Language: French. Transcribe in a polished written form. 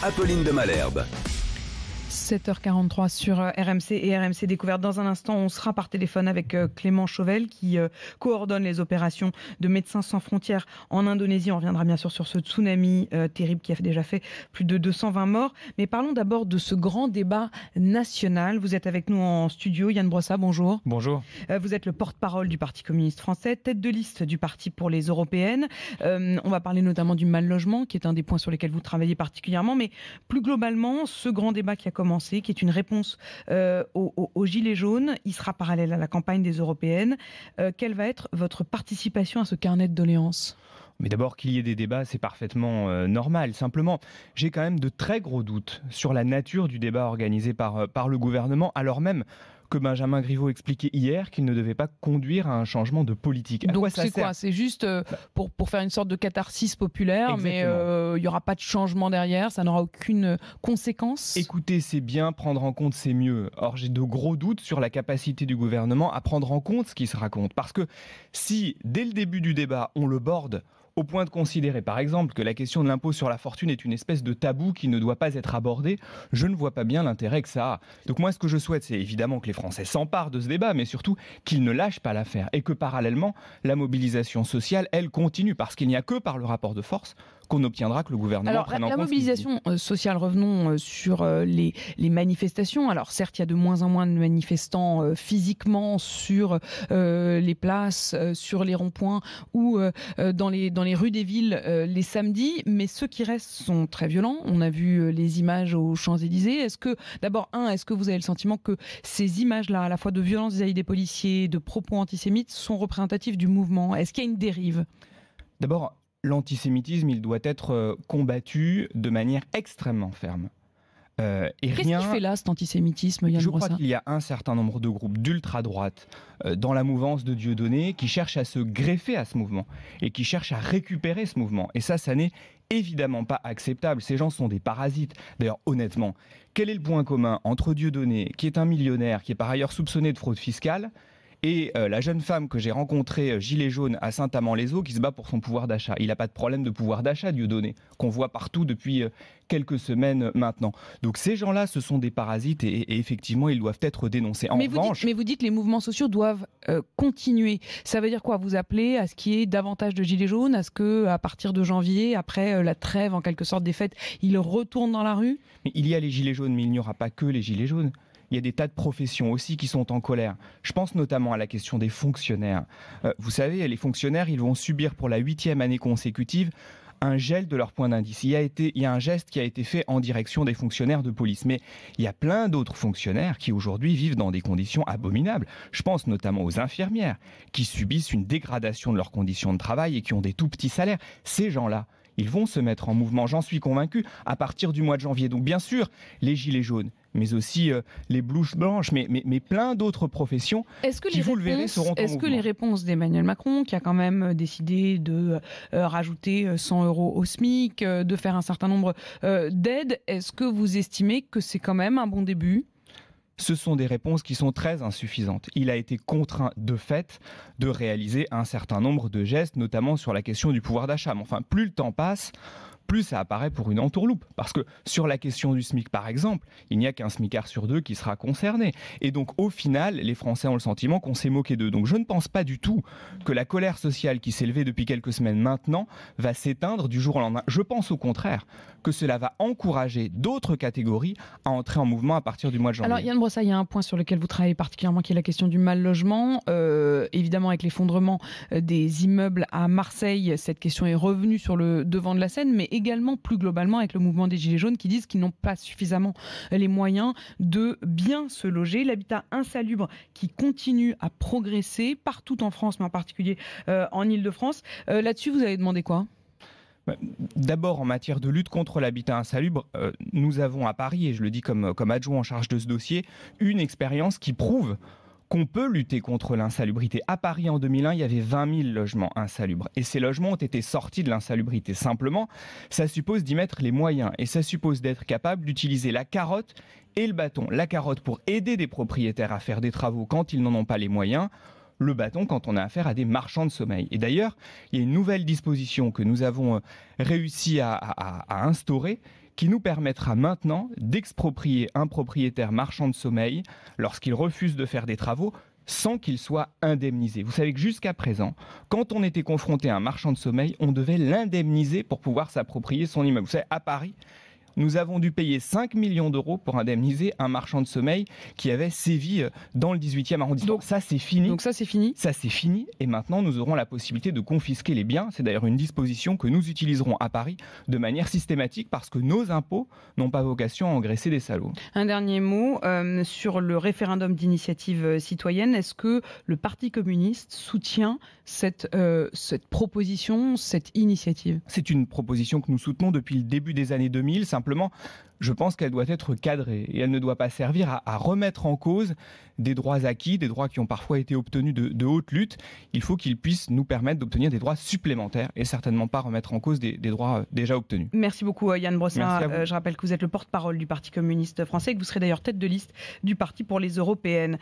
Apolline de Malherbe. 7h43 sur RMC et RMC Découverte. Dans un instant, on sera par téléphone avec Clément Chauvel qui coordonne les opérations de Médecins sans frontières en Indonésie. On reviendra bien sûr sur ce tsunami terrible qui a déjà fait plus de 220 morts. Mais parlons d'abord de ce grand débat national. Vous êtes avec nous en studio. Yann Brossat, bonjour. Bonjour. Vous êtes le porte-parole du Parti communiste français, tête de liste du parti pour les européennes. On va parler notamment du mal-logement, qui est un des points sur lesquels vous travaillez particulièrement. Mais plus globalement, ce grand débat qui a commencé, qui est une réponse aux Gilets jaunes, il sera parallèle à la campagne des européennes. Quelle va être votre participation à ce carnet de doléances ? Mais d'abord, qu'il y ait des débats, c'est parfaitement normal. Simplement, j'ai quand même de très gros doutes sur la nature du débat organisé par le gouvernement, alors même que Benjamin Griveaux expliquait hier qu'il ne devait pas conduire à un changement de politique. Donc c'est quoi ? C'est juste pour faire une sorte de catharsis populaire, exactement. Mais il n'y aura pas de changement derrière, ça n'aura aucune conséquence ? Écouter, c'est bien, prendre en compte, c'est mieux. Or, j'ai de gros doutes sur la capacité du gouvernement à prendre en compte ce qui se raconte. Parce que si, dès le début du débat, on le borde au point de considérer, par exemple, que la question de l'impôt sur la fortune est une espèce de tabou qui ne doit pas être abordé, je ne vois pas bien l'intérêt que ça a. Donc moi, ce que je souhaite, c'est évidemment que les Français s'emparent de ce débat, mais surtout qu'ils ne lâchent pas l'affaire et que parallèlement, la mobilisation sociale, elle, continue, parce qu'il n'y a que par le rapport de force qu'on obtiendra que le gouvernement prenne en compte. La mobilisation sociale, revenons sur les manifestations. Alors certes, il y a de moins en moins de manifestants physiquement sur les places, sur les ronds-points ou dans les rues des villes les samedis, mais ceux qui restent sont très violents. On a vu les images aux Champs-Élysées. Est-ce que vous avez le sentiment que ces images-là, à la fois de violence vis-à-vis des policiers, de propos antisémites, sont représentatives du mouvement ? Est-ce qu'il y a une dérive ? D'abord, l'antisémitisme, il doit être combattu de manière extrêmement ferme. Qu'est-ce qui fait là cet antisémitisme, Yann Brossat ? Je crois qu'il y a un certain nombre de groupes d'ultra-droite dans la mouvance de Dieudonné qui cherchent à se greffer à ce mouvement et qui cherchent à récupérer ce mouvement. Et ça n'est évidemment pas acceptable. Ces gens sont des parasites. D'ailleurs, honnêtement, quel est le point commun entre Dieudonné, qui est un millionnaire, qui est par ailleurs soupçonné de fraude fiscale, et la jeune femme que j'ai rencontrée, gilet jaune, à Saint-Amand-les-Eaux, qui se bat pour son pouvoir d'achat. Il n'a pas de problème de pouvoir d'achat, Dieudonné, qu'on voit partout depuis quelques semaines maintenant. Donc ces gens-là, ce sont des parasites et effectivement, ils doivent être dénoncés. Mais vous dites que les mouvements sociaux doivent continuer. Ça veut dire quoi ? Vous appelez à ce qu'il y ait davantage de gilets jaunes, à ce qu'à partir de janvier, après la trêve en quelque sorte des fêtes, ils retournent dans la rue ? Mais il y a les gilets jaunes, mais il n'y aura pas que les gilets jaunes. Il y a des tas de professions aussi qui sont en colère. Je pense notamment à la question des fonctionnaires. Vous savez, les fonctionnaires, ils vont subir pour la 8e année consécutive un gel de leur point d'indice. Il y a un geste qui a été fait en direction des fonctionnaires de police. Mais il y a plein d'autres fonctionnaires qui aujourd'hui vivent dans des conditions abominables. Je pense notamment aux infirmières qui subissent une dégradation de leurs conditions de travail et qui ont des tout petits salaires. Ces gens-là, ils vont se mettre en mouvement, j'en suis convaincu, à partir du mois de janvier. Donc bien sûr, les gilets jaunes, mais aussi les blouses blanches, mais plein d'autres professions qui, vous le verrez, seront en mouvement. Est-ce que les réponses d'Emmanuel Macron, qui a quand même décidé de rajouter 100 € au SMIC, de faire un certain nombre d'aides, est-ce que vous estimez que c'est quand même un bon début ? Ce sont des réponses qui sont très insuffisantes. Il a été contraint de fait de réaliser un certain nombre de gestes, notamment sur la question du pouvoir d'achat. Mais enfin, plus le temps passe, plus ça apparaît pour une entourloupe. Parce que sur la question du SMIC, par exemple, il n'y a qu'un smicard sur 2 qui sera concerné. Et donc, au final, les Français ont le sentiment qu'on s'est moqué d'eux. Donc, je ne pense pas du tout que la colère sociale qui s'est levée depuis quelques semaines maintenant va s'éteindre du jour au lendemain. Je pense au contraire que cela va encourager d'autres catégories à entrer en mouvement à partir du mois de janvier. Alors, Yann Brossat, il y a un point sur lequel vous travaillez particulièrement, qui est la question du mal-logement. Évidemment, avec l'effondrement des immeubles à Marseille, cette question est revenue sur le devant de la scène, mais également plus globalement avec le mouvement des Gilets jaunes qui disent qu'ils n'ont pas suffisamment les moyens de bien se loger. L'habitat insalubre qui continue à progresser partout en France, mais en particulier en Île-de-France. Là-dessus, vous avez demandé quoi ? D'abord, en matière de lutte contre l'habitat insalubre, nous avons à Paris, et je le dis comme adjoint en charge de ce dossier, une expérience qui prouve qu'on peut lutter contre l'insalubrité. À Paris, en 2001, il y avait 20 000 logements insalubres. Et ces logements ont été sortis de l'insalubrité. Simplement, ça suppose d'y mettre les moyens. Et ça suppose d'être capable d'utiliser la carotte et le bâton. La carotte pour aider des propriétaires à faire des travaux quand ils n'en ont pas les moyens. Le bâton quand on a affaire à des marchands de sommeil. Et d'ailleurs, il y a une nouvelle disposition que nous avons réussi à instaurer qui nous permettra maintenant d'exproprier un propriétaire marchand de sommeil lorsqu'il refuse de faire des travaux sans qu'il soit indemnisé. Vous savez que jusqu'à présent, quand on était confronté à un marchand de sommeil, on devait l'indemniser pour pouvoir s'approprier son immeuble. Vous savez, à Paris, nous avons dû payer 5 millions d'euros pour indemniser un marchand de sommeil qui avait sévi dans le 18e arrondissement. Donc ça, c'est fini. Donc ça, c'est fini. Ça, c'est fini. Et maintenant, nous aurons la possibilité de confisquer les biens. C'est d'ailleurs une disposition que nous utiliserons à Paris de manière systématique parce que nos impôts n'ont pas vocation à engraisser des salauds. Un dernier mot sur le référendum d'initiative citoyenne. Est-ce que le Parti communiste soutient cette proposition, cette initiative ? C'est une proposition que nous soutenons depuis le début des années 2000. Simplement, je pense qu'elle doit être cadrée et elle ne doit pas servir à remettre en cause des droits acquis, des droits qui ont parfois été obtenus de haute lutte. Il faut qu'ils puissent nous permettre d'obtenir des droits supplémentaires et certainement pas remettre en cause des droits déjà obtenus. Merci beaucoup Yann Brossard. Je rappelle que vous êtes le porte-parole du Parti communiste français et que vous serez d'ailleurs tête de liste du parti pour les européennes.